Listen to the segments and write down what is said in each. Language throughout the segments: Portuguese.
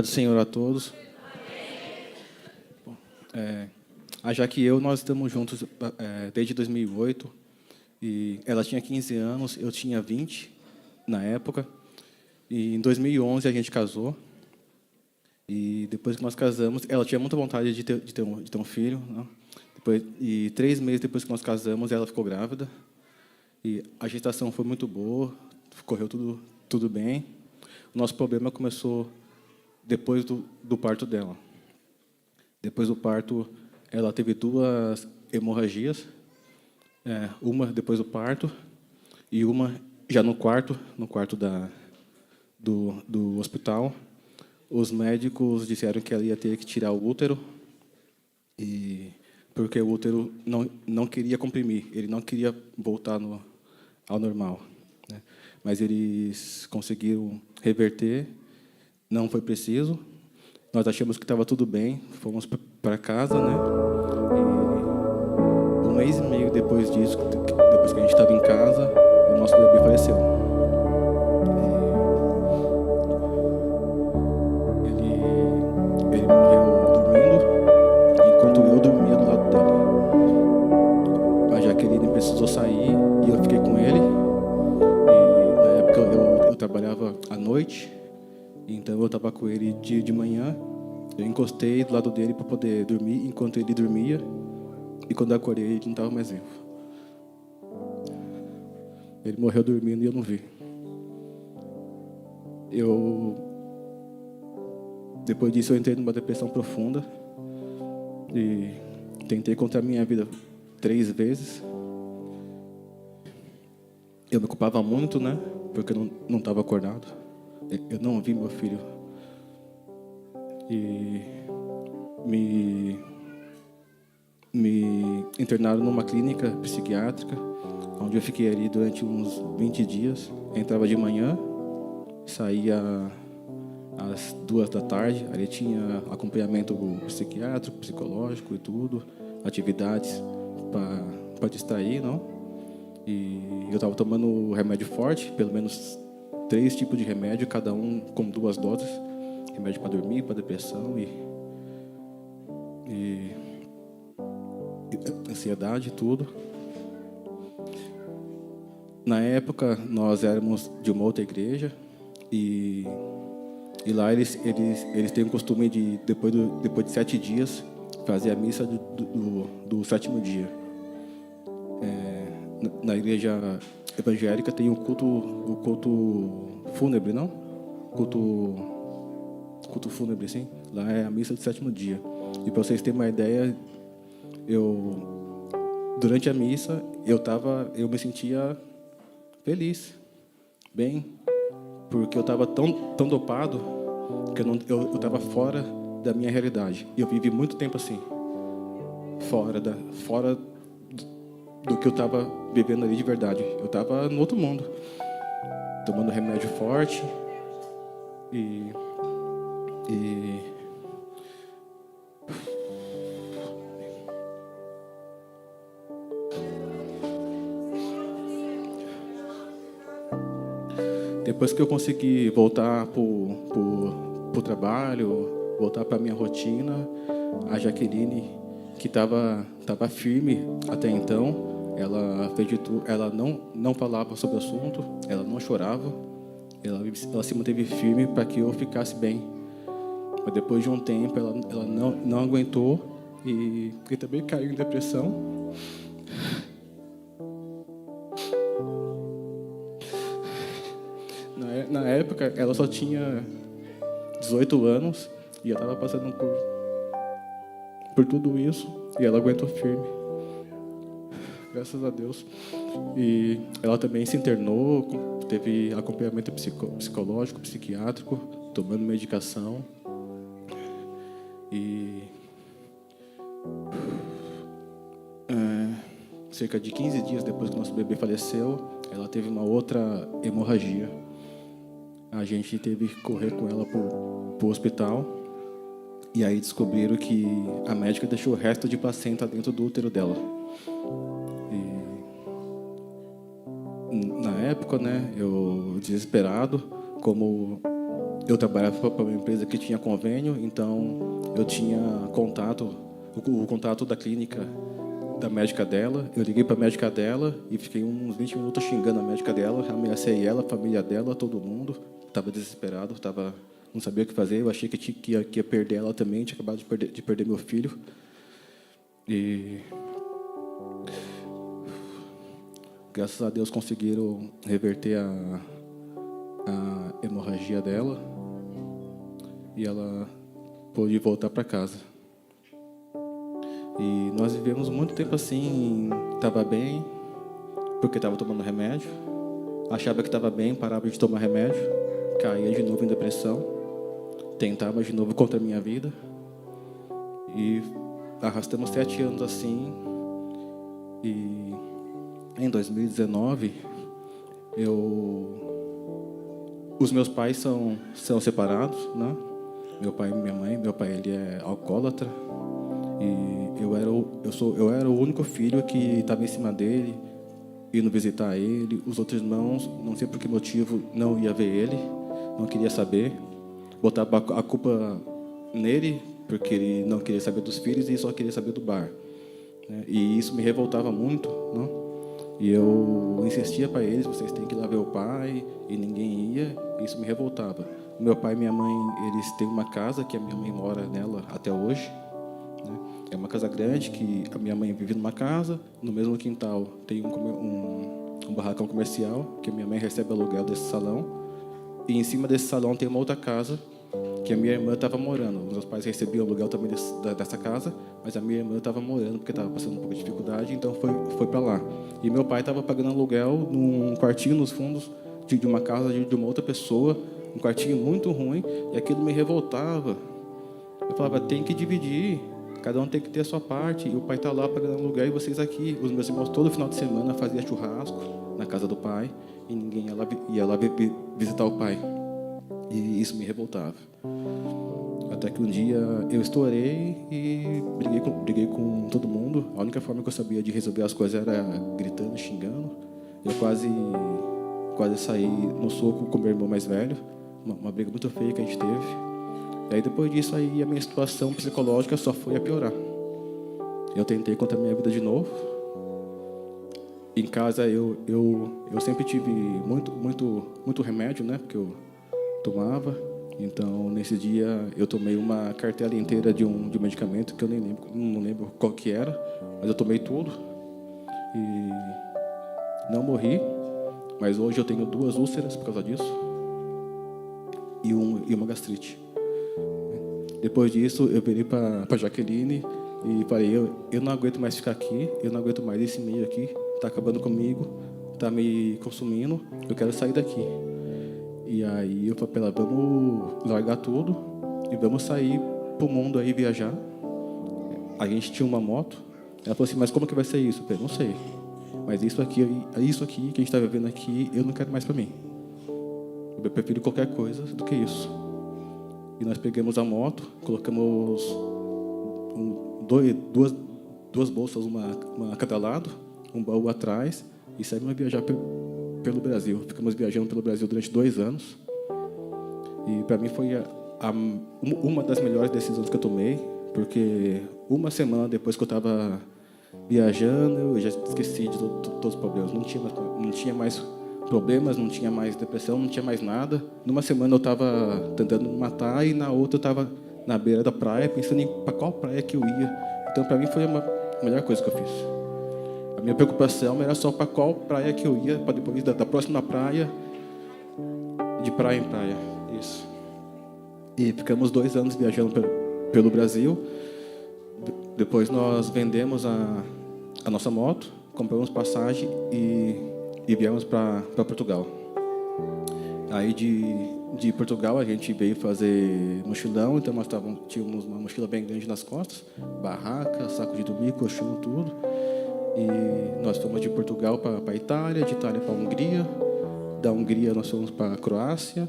Do Senhor a todos. A Jaque e eu, nós estamos juntos desde 2008. E ela tinha 15 anos, eu tinha 20 na época. E em 2011 a gente casou. E depois que nós casamos, ela tinha muita vontade de ter um filho, né? E 3 meses depois que nós casamos, ela ficou grávida. E a gestação foi muito boa, correu tudo bem. O nosso problema começou depois do parto dela. Depois do parto, ela teve 2 hemorragias, uma depois do parto e uma já no quarto do hospital. Os médicos disseram que ela ia ter que tirar o útero, porque o útero não queria comprimir, ele não queria voltar ao normal, né? Mas eles conseguiram reverter, não foi preciso. Nós achamos que estava tudo bem, fomos para casa, né? E 1 mês e meio depois disso, depois que a gente estava em casa, o nosso bebê faleceu. Ele morreu dormindo, enquanto eu dormia do lado dele. A Jaqueline precisou sair e eu fiquei com ele. E na época eu trabalhava à noite, então eu estava com ele de manhã. Eu encostei do lado dele para poder dormir enquanto ele dormia. E quando eu acordei, ele não estava mais vivo. Ele morreu dormindo e eu não vi. Depois disso, eu entrei numa depressão profunda e tentei contra a minha vida 3 vezes. Eu me culpava muito, né? Porque eu não estava acordado. Eu não vi meu filho. E me internaram numa clínica psiquiátrica, onde eu fiquei ali durante uns 20 dias. Entrava de manhã, saía às 2 da tarde. Ali tinha acompanhamento psiquiátrico, psicológico e tudo, atividades para distrair, não? E eu estava tomando remédio forte, pelo menos 3 tipos de remédio, cada um com 2 doses. Remédio para dormir, para depressão e ansiedade, tudo. Na época, nós éramos de uma outra igreja e lá eles têm o costume de, depois de 7 dias, fazer a missa do 7º dia. Na igreja evangélica tem o culto fúnebre, não? Culto fúnebre, sim. Lá é a missa do 7º dia. E para vocês terem uma ideia, durante a missa, eu me sentia feliz, bem, porque eu estava tão dopado que eu estava fora da minha realidade. E eu vivi muito tempo assim, fora do que eu estava vivendo ali de verdade. Eu estava no outro mundo, tomando remédio forte e depois que eu consegui voltar pro trabalho, voltar para minha rotina, a Jaqueline, que estava firme até então, ela fez de tudo. Ela não falava sobre o assunto, ela não chorava, ela se manteve firme para que eu ficasse bem. Mas depois de um tempo, ela não aguentou e também caiu em depressão. Na época, ela só tinha 18 anos e ela estava passando por tudo isso e ela aguentou firme. Graças a Deus. E ela também se internou, teve acompanhamento psicológico, psiquiátrico, tomando medicação. E cerca de 15 dias depois que nosso bebê faleceu, ela teve uma outra hemorragia. A gente teve que correr com ela pro hospital. E aí descobriram que a médica deixou o resto de placenta dentro do útero dela. E na época, né, eu desesperado, como eu trabalhava para uma empresa que tinha convênio, então eu tinha contato, o contato da clínica da médica dela. Eu liguei para a médica dela e fiquei uns 20 minutos xingando a médica dela, ameacei ela, a família dela, todo mundo. Estava desesperado, não sabia o que fazer. Eu achei que ia perder ela também, tinha acabado de perder meu filho. E graças a Deus conseguiram reverter a hemorragia dela e ela pôde voltar para casa. E nós vivemos muito tempo assim, estava bem, porque estava tomando remédio, achava que estava bem, parava de tomar remédio, caía de novo em depressão, tentava de novo contra a minha vida, e arrastamos 7 anos assim, e em 2019, os meus pais são separados, né? Meu pai e minha mãe, meu pai ele é alcoólatra, e eu era o único filho que estava em cima dele, indo visitar ele. Os outros irmãos, não sei por que motivo, não ia ver ele, não queria saber. Botava a culpa nele, porque ele não queria saber dos filhos e só queria saber do bar, né? E isso me revoltava muito, né? E eu insistia para eles, vocês têm que ir lá ver o pai, e ninguém ia, e isso me revoltava. Meu pai e minha mãe, eles têm uma casa que a minha mãe mora nela até hoje, né? É uma casa grande que a minha mãe vive numa casa, no mesmo quintal tem um barracão comercial, que a minha mãe recebe aluguel desse salão, e em cima desse salão tem uma outra casa que a minha irmã estava morando. Os meus pais recebiam aluguel também dessa casa, mas a minha irmã estava morando porque estava passando um pouco de dificuldade, então foi para lá. E meu pai estava pagando aluguel num quartinho nos fundos de uma casa de uma outra pessoa, um quartinho muito ruim, e aquilo me revoltava. Eu falava, tem que dividir, cada um tem que ter a sua parte, e o pai está lá pagando aluguel e vocês aqui. Os meus irmãos todo final de semana faziam churrasco na casa do pai, e ninguém ia lá visitar o pai. E isso me revoltava. Até que um dia eu estourei e briguei com todo mundo. A única forma que eu sabia de resolver as coisas era gritando, xingando. Eu quase saí no soco com meu irmão mais velho. Uma briga muito feia que a gente teve. E aí depois disso aí a minha situação psicológica só foi a piorar. Eu tentei contra a minha vida de novo. Em casa eu sempre tive muito remédio, né? Porque eu tomava. Então, nesse dia, eu tomei uma cartela inteira de um medicamento que eu não lembro qual que era, mas eu tomei tudo e não morri. Mas hoje eu tenho 2 úlceras por causa disso e uma gastrite. Depois disso, eu virei para Jaqueline e falei, eu não aguento mais ficar aqui, eu não aguento mais esse meio aqui, está acabando comigo, está me consumindo, eu quero sair daqui. E aí eu falei para ela, vamos largar tudo e vamos sair pro mundo aí viajar. A gente tinha uma moto. Ela falou assim, mas como que vai ser isso? Eu falei, não sei. Mas isso aqui que a gente está vivendo aqui, eu não quero mais para mim. Eu prefiro qualquer coisa do que isso. E nós pegamos a moto, colocamos duas bolsas, uma a cada lado, um baú atrás, e saímos a viajar pelo Brasil. Ficamos viajando pelo Brasil durante 2 anos. E para mim foi uma das melhores decisões que eu tomei, porque uma semana depois que eu estava viajando, eu já esqueci de todos os problemas. Não tinha mais problemas, não tinha mais depressão, não tinha mais nada. Numa semana eu estava tentando me matar e na outra eu estava na beira da praia, pensando em para qual praia que eu ia. Então, para mim foi a melhor coisa que eu fiz. A minha preocupação era só para qual praia que eu ia, para depois da próxima praia, de praia em praia. Isso. E ficamos 2 anos viajando pelo Brasil. Depois nós vendemos a nossa moto, compramos passagem e viemos para Portugal. Aí de Portugal a gente veio fazer mochilão, então nós tínhamos uma mochila bem grande nas costas, barraca, saco de dormir, colchão, tudo. E nós fomos de Portugal para a Itália, de Itália para a Hungria, da Hungria nós fomos para a Croácia,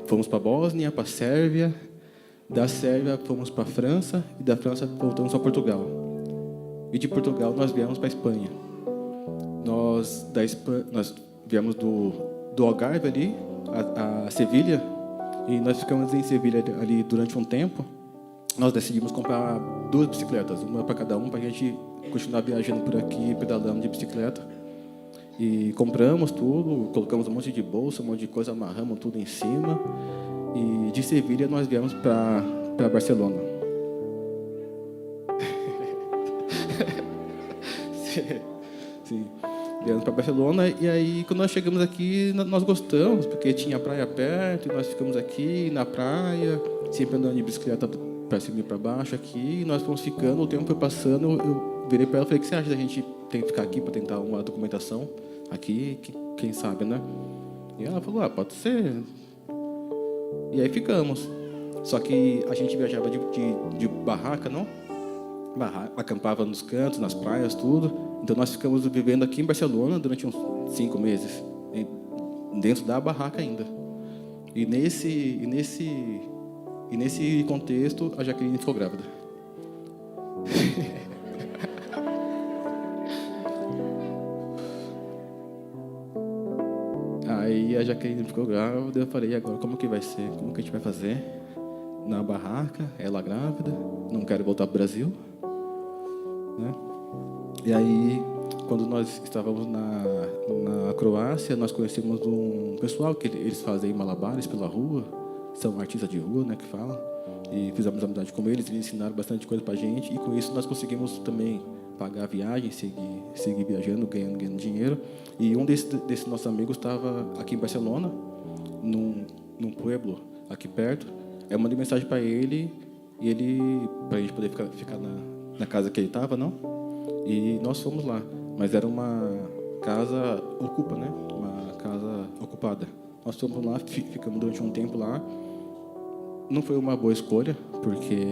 fomos para a Bósnia, para a Sérvia, da Sérvia fomos para a França e da França voltamos para Portugal. E de Portugal nós viemos para a Espanha. Nós viemos do Algarve ali para Sevilha, e nós ficamos em Sevilha ali durante um tempo. Nós decidimos comprar 2 bicicletas, uma para cada um, para a gente continuar viajando por aqui, pedalando de bicicleta. E compramos tudo, colocamos um monte de bolsa, um monte de coisa, amarramos tudo em cima. E de Sevilha nós viemos para Barcelona. Sim. Viemos para Barcelona, e aí quando nós chegamos aqui, nós gostamos, porque tinha praia perto, e nós ficamos aqui na praia, sempre andando de bicicleta para cima e para baixo aqui, e nós fomos ficando, o tempo foi passando, eu virei para ela e falei, o que você acha da gente tem que ficar aqui para tentar uma documentação aqui, quem sabe, né? E ela falou, pode ser. E aí ficamos. Só que a gente viajava de barraca, não? Acampava nos cantos, nas praias, tudo. Então nós ficamos vivendo aqui em Barcelona durante uns 5 meses, dentro da barraca ainda. E nesse contexto, a Jaqueline ficou grávida. Aí a Jaqueline ficou grávida, eu falei, e agora como que vai ser? Como que a gente vai fazer? Na barraca, ela grávida, não quero voltar para o Brasil. Né? E aí, quando nós estávamos na Croácia, nós conhecemos um pessoal que eles fazem malabares pela rua, são artistas de rua, né, que falam, e fizemos amizade com eles, eles ensinaram bastante coisa pra gente, e com isso nós conseguimos também pagar a viagem, seguir viajando, ganhando dinheiro. E um desses nossos amigos estava aqui em Barcelona, num pueblo aqui perto. Eu mandei mensagem para ele, e para a gente poder ficar na casa que ele estava, não? E nós fomos lá, mas era uma casa ocupa, né? Uma casa ocupada. Nós fomos lá, ficamos durante um tempo lá. Não foi uma boa escolha, porque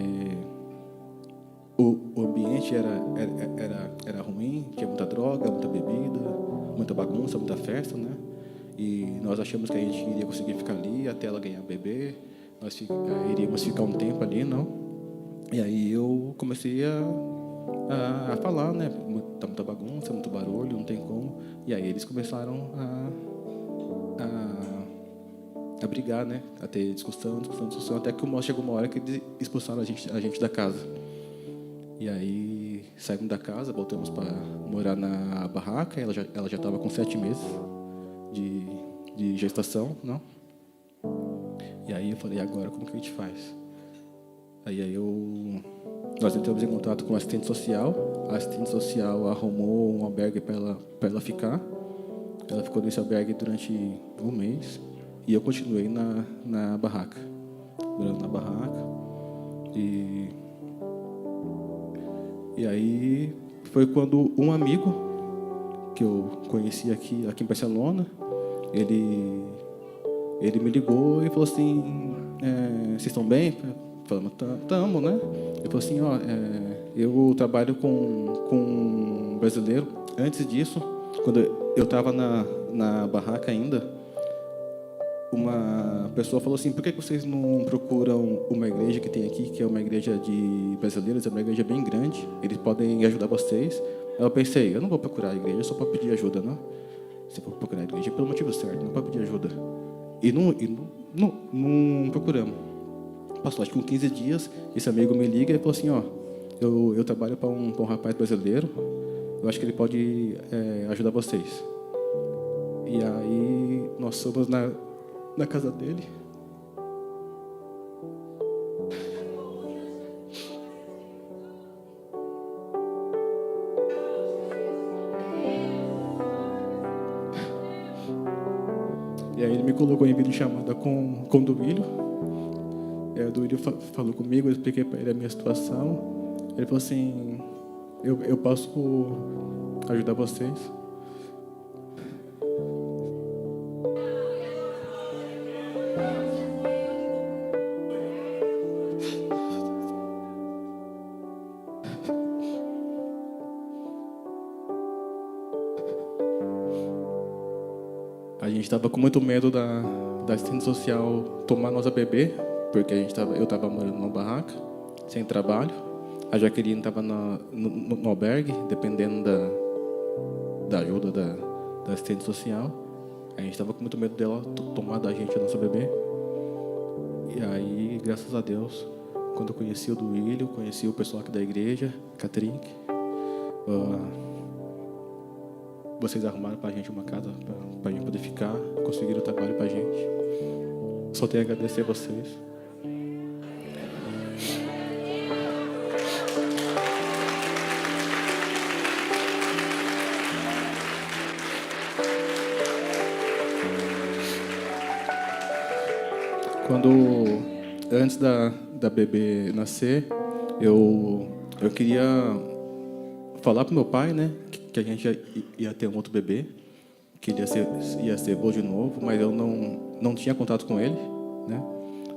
o ambiente era ruim, tinha muita droga, muita bebida, muita bagunça, muita festa, né? E nós achamos que a gente iria conseguir ficar ali até ela ganhar bebê. Nós iríamos ficar um tempo ali, não? E aí eu comecei a falar, né? Tá muita bagunça, muito barulho, não tem como. E aí eles começaram a brigar, né? A ter discussão, até que chegou uma hora que eles expulsaram a gente da casa. E aí saímos da casa, voltamos para morar na barraca. Ela já estava com 7 meses de gestação, não? E aí eu falei, agora como que a gente faz? Nós entramos em contato com a assistente social. A assistente social arrumou um albergue para ela ficar. Ela ficou nesse albergue durante um mês. E eu continuei na barraca, morando na barraca. E aí foi quando um amigo que eu conheci aqui em Barcelona, ele me ligou e falou assim, vocês estão bem? Falamos, estamos, né? Ele falou assim, eu trabalho com um brasileiro. Antes disso, quando eu estava na barraca ainda, uma pessoa falou assim, por que vocês não procuram uma igreja que tem aqui, que é uma igreja de brasileiros, é uma igreja bem grande, eles podem ajudar vocês. Aí eu pensei, eu não vou procurar a igreja só para pedir ajuda, não. Se for procurar a igreja pelo motivo certo, não para pedir ajuda. E não procuramos. Passou, acho que com 15 dias, esse amigo me liga e falou assim, eu trabalho para um rapaz brasileiro, eu acho que ele pode ajudar vocês. E aí nós fomos na casa dele. E aí ele me colocou em videochamada com o Duílio. O Duílio falou comigo, eu expliquei para ele a minha situação. Ele falou assim, eu posso ajudar vocês. A gente estava com muito medo da assistente social tomar nossa bebê, porque eu estava morando numa barraca, sem trabalho. A Jaqueline estava no albergue, dependendo da ajuda da assistente social. A gente estava com muito medo dela tomar da gente a nossa bebê. E aí, graças a Deus, quando eu conheci o Duílio, conheci o pessoal aqui da igreja, Catrink, vocês arrumaram pra gente uma casa pra gente poder ficar, conseguiram o trabalho pra gente. Só tenho a agradecer a vocês. Antes da bebê nascer, eu queria falar pro meu pai, né, que a gente ia ter um outro bebê, que ele ia ser vô de novo, mas eu não tinha contato com ele, né.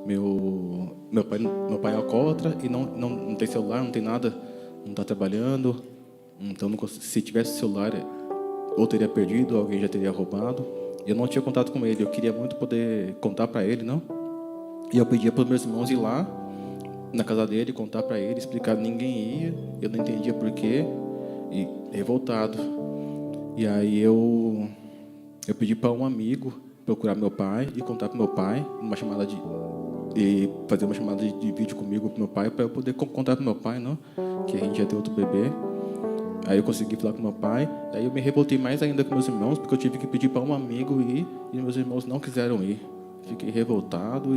Meu pai é alcoólatra e não tem celular, não tem nada, não está trabalhando, então se tivesse celular, ou teria perdido, alguém já teria roubado. Eu não tinha contato com ele, eu queria muito poder contar para ele, não? E eu pedia para os meus irmãos ir lá na casa dele, contar para ele, explicar. Ninguém ia, eu não entendia por quê, e revoltado. E aí eu pedi para um amigo procurar meu pai e contar para meu pai e fazer uma chamada de vídeo comigo para meu pai, para eu poder contar para meu pai, não, que a gente ia ter outro bebê. Aí eu consegui falar com meu pai. Aí eu me revoltei mais ainda com meus irmãos, porque eu tive que pedir para um amigo ir e meus irmãos não quiseram ir. Fiquei revoltado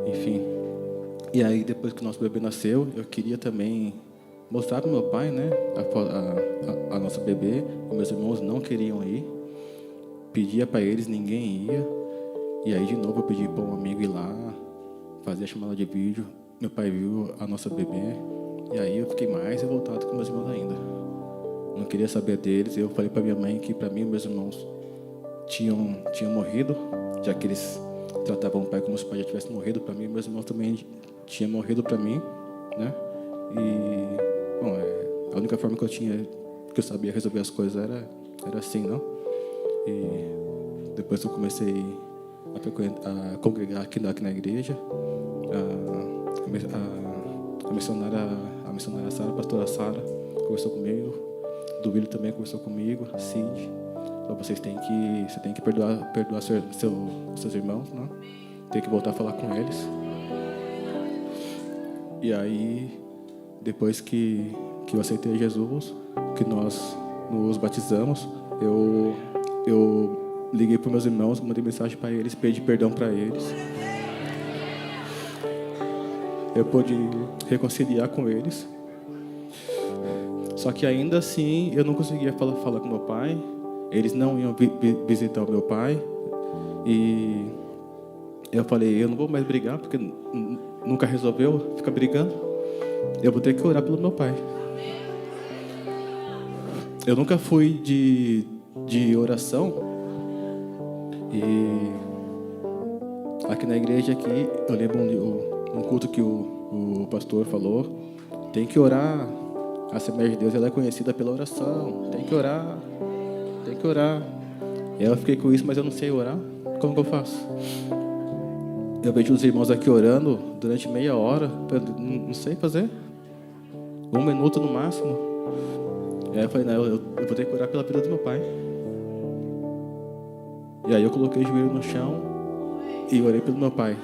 enfim. E aí, depois que o nosso bebê nasceu, eu queria também mostrar para meu pai, né, a nossa bebê. E meus irmãos não queriam ir. Pedia para eles, ninguém ia. E aí, de novo, eu pedi para um amigo ir lá, fazer a chamada de vídeo. Meu pai viu a nossa bebê. E aí, eu fiquei mais revoltado com meus irmãos ainda. Não queria saber deles. Eu falei para minha mãe que, para mim, meus irmãos tinham morrido, já que eles tratavam o pai como se o pai já tivesse morrido. Para mim, meus irmãos também tinham morrido para mim, né? E, bom, a única forma que eu sabia resolver as coisas era assim, não? E depois eu comecei a congregar aqui na igreja. A missionária Sara, a pastora Sara, conversou comigo. Duílio também conversou comigo, Cid. Então você tem que perdoar seus irmãos, né? Tem que voltar a falar com eles. E aí, depois que eu aceitei Jesus, que nós nos batizamos, eu liguei para meus irmãos, mandei mensagem para eles, pedi perdão para eles. Eu pude reconciliar com eles. Só que ainda assim, eu não conseguia falar com meu pai. Eles não iam visitar o meu pai. E eu falei, eu não vou mais brigar, porque nunca resolveu ficar brigando. Eu vou ter que orar pelo meu pai. Eu nunca fui de oração. E aqui na igreja, eu lembro um culto que o pastor falou, tem que orar. A Assembleia de Deus, ela é conhecida pela oração. Tem que orar. Tem que orar. E eu fiquei com isso, mas eu não sei orar. Como que eu faço? Eu vejo os irmãos aqui orando durante meia hora. Eu não sei fazer. 1 minuto no máximo. E aí eu falei, não, eu vou ter que orar pela vida do meu pai. E aí eu coloquei o joelho no chão e orei pelo meu pai.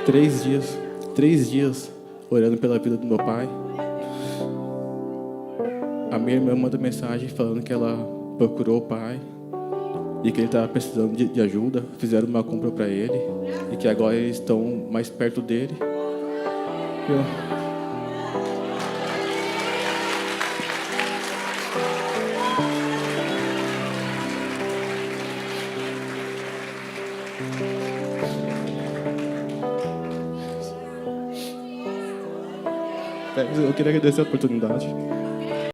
3 dias orando pela vida do meu pai. A minha irmã manda mensagem falando que ela procurou o pai e que ele estava precisando de ajuda. Fizeram uma compra para ele e que agora eles estão mais perto dele. Eu queria agradecer a oportunidade.